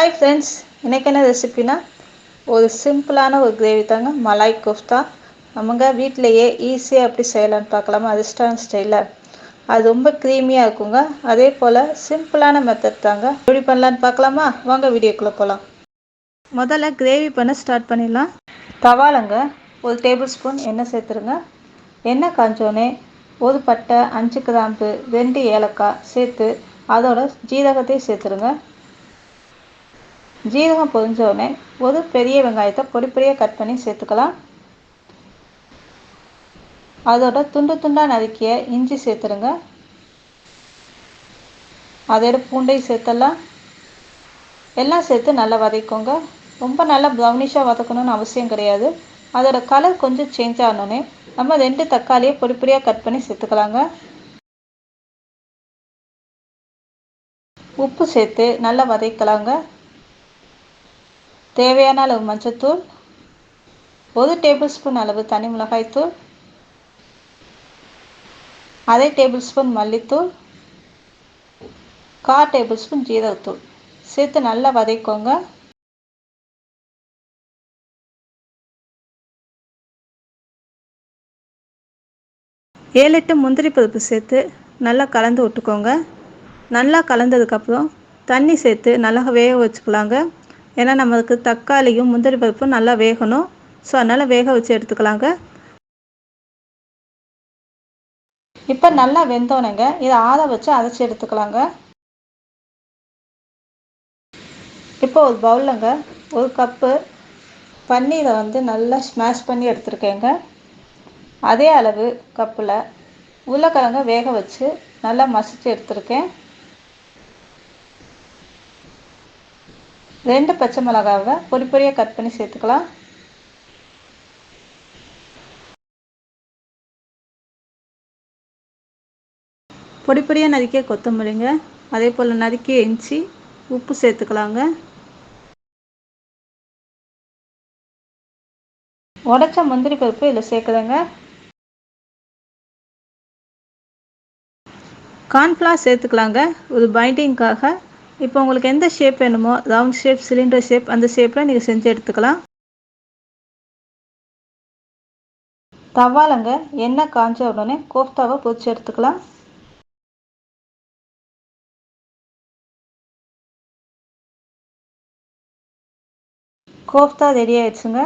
Hi friends, இன்றைக்கி என்ன ரெசிபினா ஒரு சிம்பிளான ஒரு கிரேவி தாங்க. மலாய் கோஃப்தா நமங்க வீட்டிலையே ஈஸியாக எப்படி செய்யலான்னு பார்க்கலாமா? ரெஸ்டாரண்ட் ஸ்டைலில் அது ரொம்ப க்ரீமியாக இருக்குங்க. அதே போல் சிம்பிளான மெத்தட் தாங்க. எப்படி பண்ணலான்னு பார்க்கலாமா? வாங்க வீடியோக்குள்ளே போகலாம். முதல்ல கிரேவி பண்ண ஸ்டார்ட் பண்ணிடலாம். தவாலங்க ஒரு டேபிள் ஸ்பூன் எண்ணெய் சேர்த்துருங்க. எண்ணெய் காஞ்சோடனே ஒரு பட்டை, 5 கிராம்பு, 2 ஏலக்காய் சேர்த்து அதோட ஜீரகத்தையும் சேர்த்துருங்க. ஜீரகம் பொரிஞ்சோடனே ஒரு பெரிய வெங்காயத்தை பொடி பொடியாக கட் பண்ணி சேர்த்துக்கலாம். அதோட துண்டு துண்டாக நறுக்கிய இஞ்சி சேர்த்துருங்க. அதோட பூண்டையும் சேர்த்துடலாம். எல்லாம் சேர்த்து நல்லா வதக்கோங்க. ரொம்ப நல்லா ப்ரௌனிஷாக வதக்கணும்னு அவசியம் கிடையாது. அதோட கலர் கொஞ்சம் சேஞ்ச் ஆனோடனே நம்ம 2 தக்காளியை பொடி பொடியாக கட் பண்ணி சேர்த்துக்கலாங்க. உப்பு சேர்த்து நல்லா வதக்கலாங்க. தேவையான அளவு மஞ்சத்தூள், 1 டேபிள் ஸ்பூன் அளவு தனி மிளகாய்த்தூள், அரை டேபிள் ஸ்பூன் மல்லித்தூள், 1/4 டேபிள் ஸ்பூன் ஜீரகத்தூள் சேர்த்து நல்லா வதக்கோங்க. ஏழு 8 முந்திரி பருப்பு சேர்த்து நல்லா கலந்து விட்டுக்கோங்க. நல்லா கலந்ததுக்கப்புறம் தண்ணி சேர்த்து நல்லா வேக வச்சுக்கலாங்க. ஏன்னா நம்மளுக்கு தக்காளியும் முந்திரி பருப்பும் நல்லா வேகணும். ஸோ அதனால் வேக வச்சு எடுத்துக்கலாங்க. இப்போ நல்லா வெந்தோனங்க இதை ஆற வச்சு அரைச்சி எடுத்துக்கலாங்க. இப்போ ஒரு பவுலுங்க 1 கப்பு பன்னீரை நல்லா ஸ்மாஷ் பண்ணி எடுத்துருக்கேங்க. அதே அளவு கப்பில் உருளைக்கிழங்க வேக வச்சு நல்லா மசிச்சு எடுத்துருக்கேன். 2 பச்சை மிளகாவை பொடி பொடியாக கட் பண்ணி சேர்த்துக்கலாம். பொடி பொடியாக நறுக்கிய கொத்தமல்லிங்க, அதே போல் நறுக்கிய இஞ்சி, உப்பு சேர்த்துக்கலாங்க. உடைச்ச முந்திரி பருப்பு இதில் சேர்க்குறேங்க. கார்ன்ஃப்ளவர் சேர்த்துக்கலாங்க ஒரு பைண்டிங்காக. இப்போ உங்களுக்கு எந்த ஷேப் வேணுமோ, ரவுண்ட் ஷேப், சிலிண்டர் ஷேப், அந்த ஷேப்பில் நீங்கள் செஞ்சு எடுத்துக்கலாம். தவாலங்க எண்ணெய் காஞ்ச உடனே கோஃப்தாவை பொரிச்சு எடுத்துக்கலாம். கோஃப்தா ரெடி ஆயிடுச்சுங்க.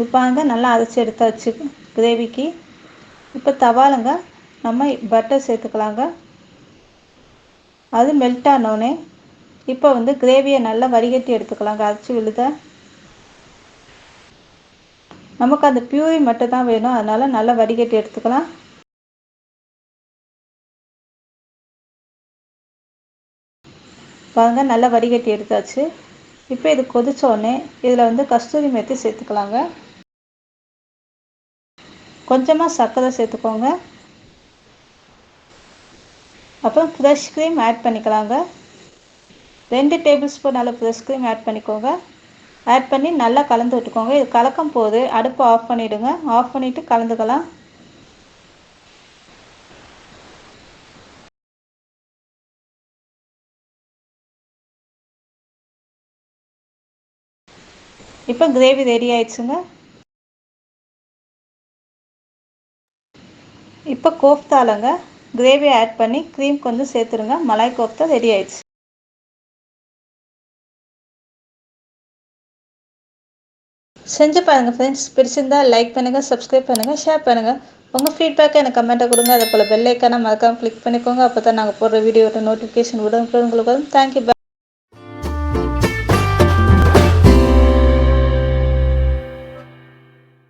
இப்போ நல்லா அரைச்சி எடுத்தாச்சு கிரேவிக்கு. இப்போ தவாலங்க நம்ம பட்டர் சேர்த்துக்கலாங்க. அது மெல்ட் ஆனோடனே இப்போ கிரேவியை நல்லா வடிகட்டி எடுத்துக்கலாங்க. அரைச்சி விழுத நமக்கு அந்த பியூரி மட்டும் தான் வேணும், அதனால் நல்லா வடிகட்டி எடுத்துக்கலாம். பாருங்க நல்லா வடிகட்டி எடுத்தாச்சு. இப்போ இது கொதிச்சோடனே இதில் கஸ்தூரி மேத்தி சேர்த்துக்கலாங்க. கொஞ்சமாக சர்க்கரை சேர்த்துக்கோங்க. அப்புறம் ஃப்ரெஷ் க்ரீம் ஆட் பண்ணிக்கலாங்க. 2 டேபிள் ஸ்பூன் அளவு ஃப்ரெஷ் க்ரீம் ஆட் பண்ணிக்கோங்க. ஆட் பண்ணி நல்லா கலந்து விட்டுக்கோங்க. இது கலக்கும் போது அடுப்பை ஆஃப் பண்ணிவிடுங்க. ஆஃப் பண்ணிவிட்டு கலந்துக்கலாம். இப்போ கிரேவி ரெடி ஆயிடுச்சுங்க. இப்போ கோஃப்தாலங்க கிரேவி ஆட் பண்ணி க்ரீம் கொஞ்சம் சேர்த்துருங்க. மலாய் கோஃப்தா ரெடி ஆயிடுச்சு. செஞ்சு பாருங்கள் ஃப்ரெண்ட்ஸ். பிடிச்சிருந்தால் லைக் பண்ணுங்கள், சப்ஸ்கிரைப் பண்ணுங்கள், ஷேர் பண்ணுங்கள். உங்கள் ஃபீட்பேக்கை எனக்கு கமெண்ட்டை கொடுங்க. அதே போல் பெல் ஐக்கானை மறக்காமல் கிளிக் பண்ணிக்கோங்க. அப்போ தான் நாங்கள் போடுற வீடியோட நோட்டிஃபிகேஷன் உடனுக்குடன் உங்களுக்கு வரும். தேங்க்யூ.